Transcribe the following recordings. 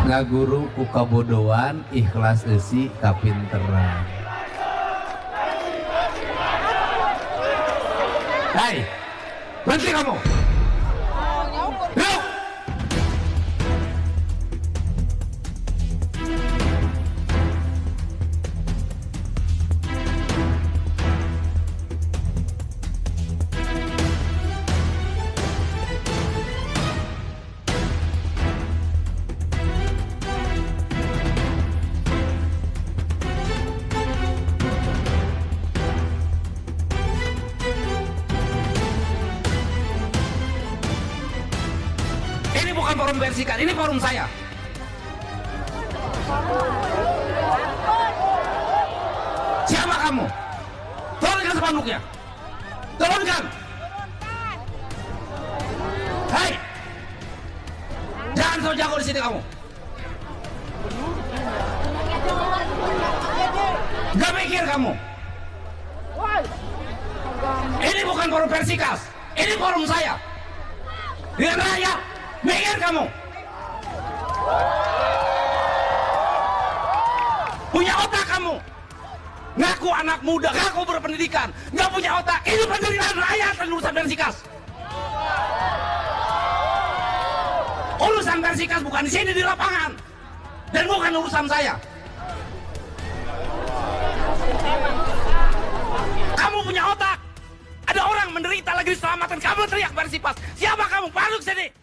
ngaguru ku kabodohan, ikhlas eusi kapinteran. Hai, berhenti kamu. Yuk. Ini bukan forum bersihkan, ini forum saya. Siapa kamu? Turunkan spanduknya. Turunkan. Hei, jangan so jago di sini kamu. Gak mikir kamu. Ini bukan forum Persikas, ini forum saya. Dengan rakyat. Mikir kamu. Punya otak kamu. Ngaku anak muda, ngaku berpendidikan, nggak punya otak. Ini penderitaan rakyat dan urusan Persikas. Urusan Persikas bukan di sini di lapangan dan bukan urusan saya. Kamu punya otak. Ada orang menderita lagi diselamatkan, kamu teriak Persipas. Siapa kamu? Masuk sini.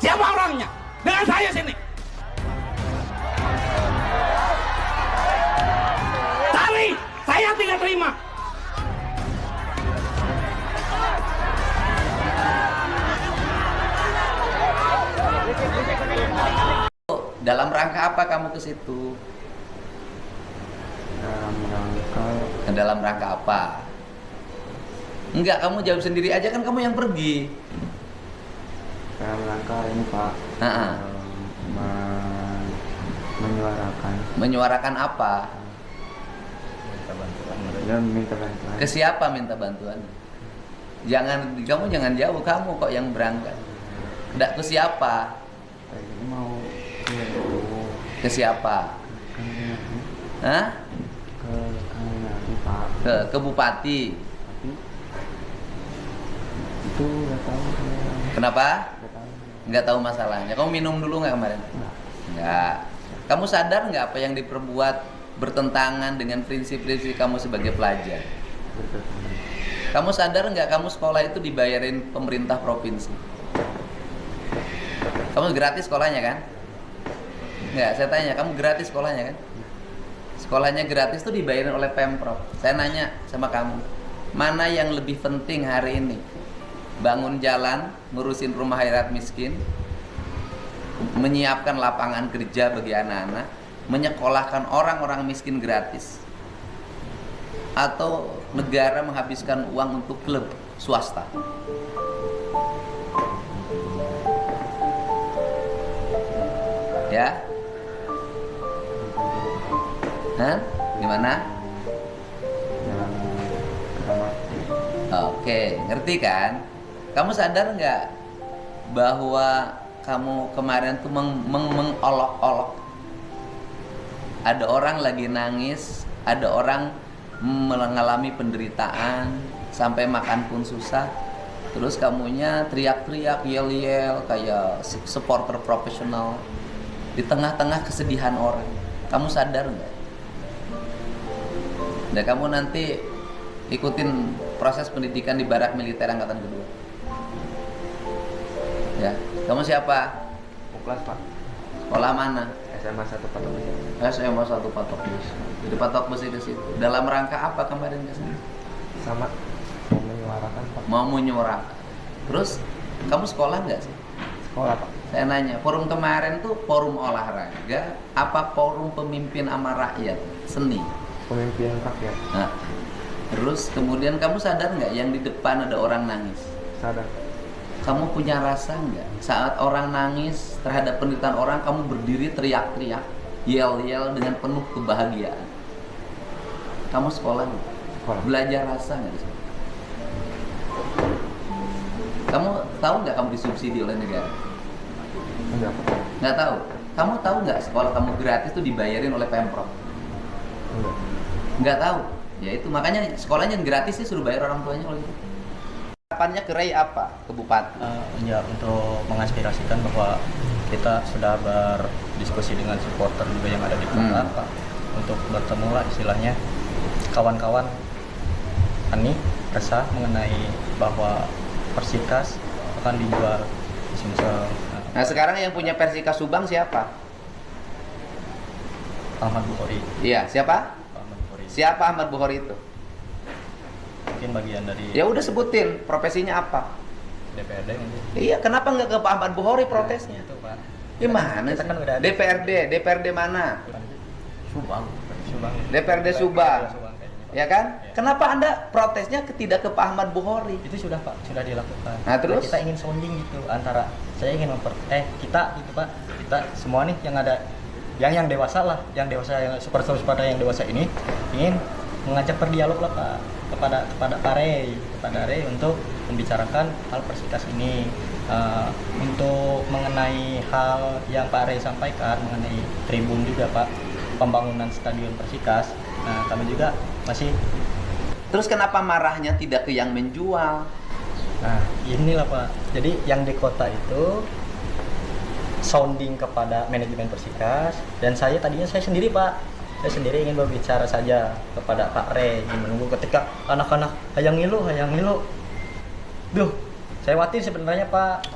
Siapa orangnya? Dengan saya sini. Cari, saya tidak terima. Dalam rangka apa kamu ke situ? Dalam rangka apa? Enggak, kamu jawab sendiri aja, kan kamu yang pergi. Dalam rangka ini Pak, menyuarakan apa? Minta bantuan. Ke siapa minta bantuan? Kamu jangan jauh, kamu kok yang berangkat. Enggak, ke siapa? Ini mau Ke siapa? Hah? ke Pak. Ke bupati. Tapi itu nggak tahu saya. Kenapa? Nggak tahu. Nggak tahu masalahnya. Kamu minum dulu nggak kemarin? Nggak. Kamu sadar nggak apa yang diperbuat bertentangan dengan prinsip-prinsip kamu sebagai pelajar? Kamu sadar nggak kamu sekolah itu dibayarin pemerintah provinsi? Kamu gratis sekolahnya kan? Nggak, saya tanya, kamu gratis sekolahnya kan? Sekolahnya gratis tuh dibayarin oleh Pemprov. Saya nanya sama kamu, mana yang lebih penting hari ini? Bangun jalan, ngurusin rumah hayat miskin, menyiapkan lapangan kerja bagi anak-anak, menyekolahkan orang-orang miskin gratis, atau negara menghabiskan uang untuk klub swasta? Ya? Hah? Gimana? Oke, ngerti kan? Kamu sadar nggak bahwa kamu kemarin tuh mengolok-olok? Ada orang lagi nangis, ada orang mengalami penderitaan, sampai makan pun susah. Terus kamunya teriak-teriak, yel-yel kayak supporter profesional di tengah-tengah kesedihan orang. Kamu sadar nggak? Dan kamu nanti ikutin proses pendidikan di barak militer angkatan kedua. Ya, kamu siapa? Kelas Pak. Sekolah mana? SMA 1 Patok Besi. SMA 1 Patok Besi. Di Patok Besi ke situ. Dalam rangka apa kemarin ke sana? Sama mau menyuarakan Pak. Mau menyuarakan. Terus kamu sekolah nggak sih? Sekolah Pak. Saya nanya, forum kemarin tuh forum olahraga apa forum pemimpin sama rakyat? Seni? pemimpin rakyat. Nah, terus kemudian kamu sadar nggak yang di depan ada orang nangis? Sadar. Kamu punya rasa nggak saat orang nangis terhadap penderitaan orang, kamu berdiri teriak-teriak, yel-yel dengan penuh kebahagiaan? Kamu sekolah nggak? Sekolah. Belajar rasa nggak di sana? Kamu tahu nggak kamu disubsidi oleh negara? Enggak. Nggak tahu. Kamu tahu nggak sekolah kamu gratis tuh dibayarin oleh Pemprov? Enggak. Nggak tahu. Ya itu makanya sekolahnya gratis sih, suruh bayar orang tuanya kalau gitu. Harapannya ke Ray apa? Ke Bupati? Ya, untuk mengaspirasikan bahwa kita sudah berdiskusi dengan supporter juga yang ada di kota, Pak, untuk bertemu lah istilahnya kawan-kawan Ani resah mengenai bahwa Persikas akan dijual di Sumsel. Nah sekarang yang punya Persika Subang siapa? Ahmad Bukhari. Iya, siapa? Ahmad Bukhari. Siapa Ahmad Bukhari itu? Mungkin bagian dari Ya udah sebutin, profesinya apa? DPRD mungkin. Iya, kenapa nggak ke Pak Ahmad Bukhari protesnya? Itu, Pak. Gimana Kita sih? kan udah ada DPRD mana? Subang. DPRD Subang. kayaknya, Pak. Ya kan? Ya. Kenapa Anda protesnya tidak ke Pak Ahmad Bukhari? Itu sudah, Pak, sudah dilakukan. Nah, terus? Kita ingin sounding gitu antara saya ingin kita gitu, Pak, kita semua nih yang ada yang dewasa lah, yang dewasa, yang super pada yang dewasa ini ingin mengajak berdialog lah, Pak, kepada Pak Ray untuk membicarakan hal Persikas ini, untuk mengenai hal yang Pak Ray sampaikan mengenai tribun juga, Pak, pembangunan stadion Persikas. Nah, kami juga masih. Terus kenapa marahnya tidak ke yang menjual? Nah, inilah, Pak. Jadi yang di kota itu sounding kepada manajemen Persikas, dan saya sendiri, Pak. Saya sendiri ingin berbicara saja kepada Pak Ray, ingin menunggu ketika anak-anak hayang ngilu. Duh, saya khawatir sebenarnya, Pak.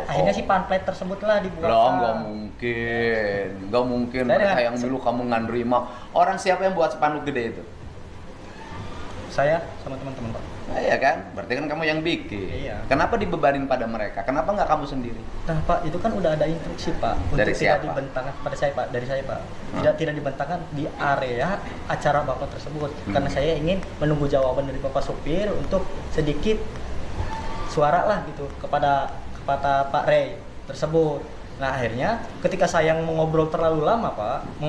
Akhirnya si pamflet tersebut lah dibuat. Loh, nggak mungkin. Mereka yang dulu kamu nggak nerima. Orang siapa yang buat spanduk gede itu? Saya sama teman-teman, Pak. Nah, iya kan? Berarti kan kamu yang bikin. Iya. Kenapa dibebanin pada mereka? Kenapa nggak kamu sendiri? Nah, Pak, itu kan udah ada instruksi, Pak, untuk Dari tidak siapa? dibentangkan pada saya, Pak, dari saya, Pak. Tidak dibentangkan di area acara Bapak tersebut. Karena saya ingin menunggu jawaban dari Bapak supir untuk sedikit suara lah gitu kepada Pak Ray tersebut. Nah, akhirnya ketika saya mengobrol terlalu lama, Pak,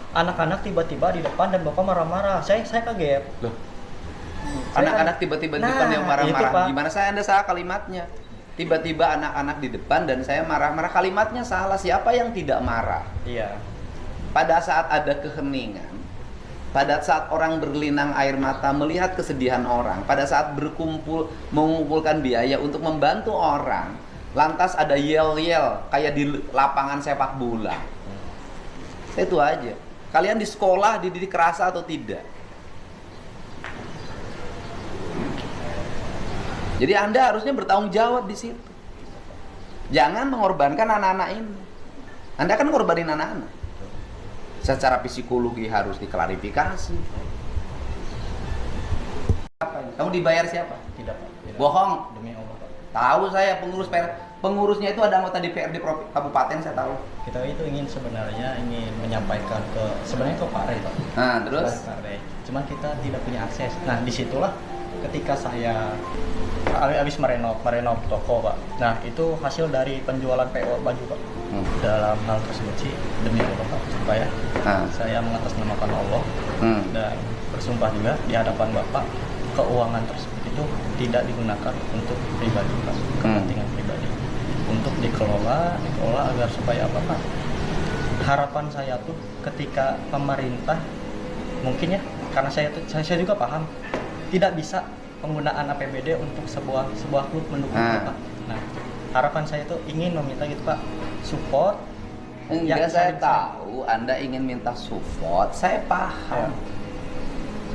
anak-anak tiba-tiba di depan dan Bapak marah-marah. Saya kaget. Loh. Anak-anak tiba-tiba di depan yang Itu, marah-marah. Pak. Gimana Anda salah kalimatnya? Tiba-tiba anak-anak di depan dan saya marah-marah. Kalimatnya salah. Siapa yang tidak marah? Iya. Pada saat ada keheningan, pada saat orang berlinang air mata melihat kesedihan orang, pada saat mengumpulkan biaya untuk membantu orang, lantas ada yel-yel kayak di lapangan sepak bola. Itu aja. Kalian di sekolah dididik rasa atau tidak? Jadi Anda harusnya bertanggung jawab di situ. Jangan mengorbankan anak-anak ini. Anda kan ngorbanin anak-anak. Secara psikologi harus diklarifikasi. Kamu dibayar siapa? Tidak, Pak. Tidak. Bohong. Demi Allah, Pak. Tahu saya pengurusnya itu ada anggota DPRD kabupaten, saya tahu. Kita itu ingin menyampaikan sebenarnya ke Pak Ray, Pak. Nah, terus? Pak Ray. Cuman kita tidak punya akses. Nah, disitulah ketika saya habis merenov toko, Pak. Nah, itu hasil dari penjualan PO baju, Pak. Dalam hal tersebut sih demi Allah, Pak, supaya saya mengatasnamakan Allah dan bersumpah juga di hadapan Bapak, keuangan tersebut itu tidak digunakan untuk pribadi, Pak, kepentingan pribadi, untuk dikelola agar supaya apa, Pak? Harapan saya tuh ketika pemerintah mungkin ya, karena saya juga paham tidak bisa penggunaan APBD untuk sebuah klub mendukung Pak. Nah, harapan saya tuh ingin meminta gitu, Pak, support. Enggak, saya tahu Anda ingin minta support, saya paham.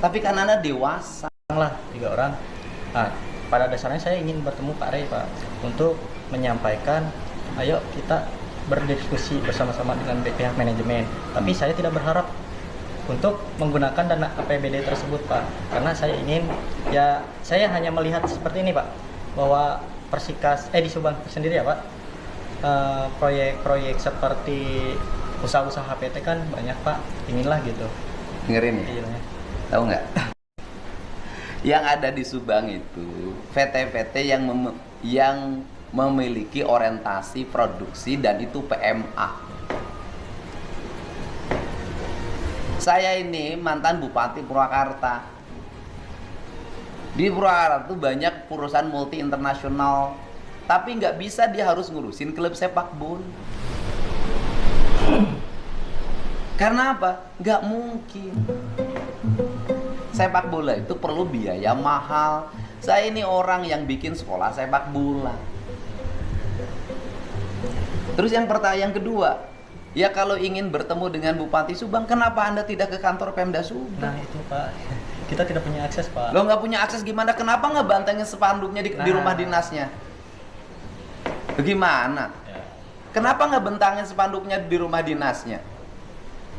Tapi kan Anda dewasa. Lah, 3 orang. Nah, pada dasarnya saya ingin bertemu Pak Ray, Pak, untuk menyampaikan, ayo kita berdiskusi bersama-sama dengan pihak manajemen. Tapi saya tidak berharap untuk menggunakan dana APBD tersebut, Pak, karena saya ingin, ya saya hanya melihat seperti ini, Pak, bahwa Persikas di Subang sendiri ya, Pak, proyek-proyek seperti usaha-usaha PT kan banyak, Pak. Inginlah gitu Dengerin ya. Iya. Tahu nggak? Yang ada di Subang itu PT-PT yang memiliki orientasi produksi dan itu PMA. Saya ini mantan Bupati Purwakarta. Di Purwakarta itu banyak perusahaan multi internasional, tapi nggak bisa dia harus ngurusin klub sepak bola. Karena apa? Nggak mungkin. Sepak bola itu perlu biaya mahal. Saya ini orang yang bikin sekolah sepak bola. Terus yang kedua, ya kalau ingin bertemu dengan Bupati Subang, kenapa Anda tidak ke kantor Pemda Subang? Nah itu Pak, kita tidak punya akses Pak. Lo nggak punya akses gimana? Kenapa nggak bantengin spanduknya di rumah dinasnya? Bagaimana? Ya. Kenapa nggak bentangin spanduknya di rumah dinasnya?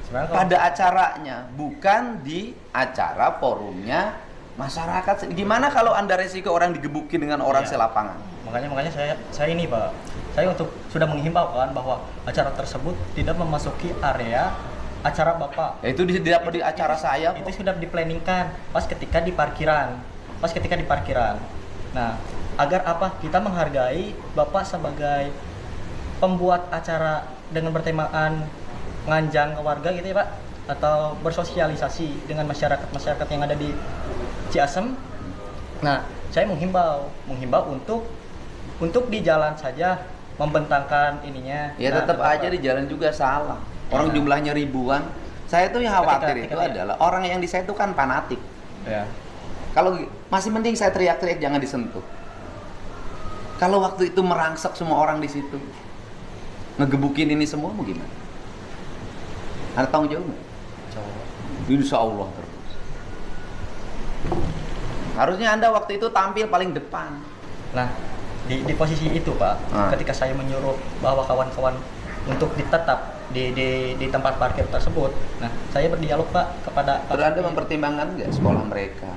Sebenarnya kalau- Pada acaranya, bukan di acara forumnya masyarakat. Gimana kalau Anda resiko orang digebukin dengan orang Iya. selapangan? Makanya saya ini Pak, saya sudah menghimbau kan bahwa acara tersebut tidak memasuki area acara Bapak. Ya, itu tidak di acara saya kok. Itu sudah diplanningkan pas ketika di parkiran. Nah, agar apa? Kita menghargai Bapak sebagai pembuat acara dengan bertemaan nganjang ke warga gitu ya Pak, atau bersosialisasi dengan masyarakat yang ada di Ciasem. Nah, saya menghimbau untuk di jalan saja membentangkan ininya. Ya Nah, tetap Bapak. aja di jalan juga salah. Orang Ya. jumlahnya ribuan. Saya tuh yang khawatir itu Ketika- adalah orang yang di saya itu kan fanatik. Ya. Kalau masih mending saya teriak-teriak jangan disentuh. Kalau waktu itu merangsek semua orang di situ, ngegebukin ini semua mau gimana? Ada tanggung jawab nggak? Coba. Insya Allah terus. Harusnya Anda waktu itu tampil paling depan. Nah, di posisi itu Pak, ketika saya menyuruh bahwa kawan-kawan untuk ditetap di tempat parkir tersebut, nah saya berdialog Pak kepada Terus Anda mempertimbangkan nggak sekolah mereka?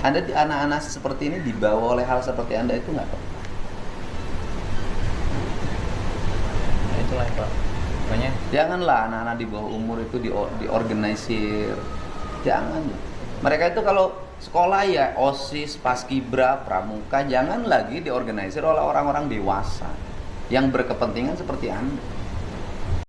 Anda anak-anak seperti ini dibawa oleh hal seperti Anda itu nggak Pak? Nah, itulah Pak. Makanya Janganlah anak-anak di bawah umur itu diorganisir. Jangan. Mereka itu kalau sekolah ya OSIS, Paskibra, Pramuka, jangan lagi diorganisir oleh orang-orang dewasa yang berkepentingan seperti Anda.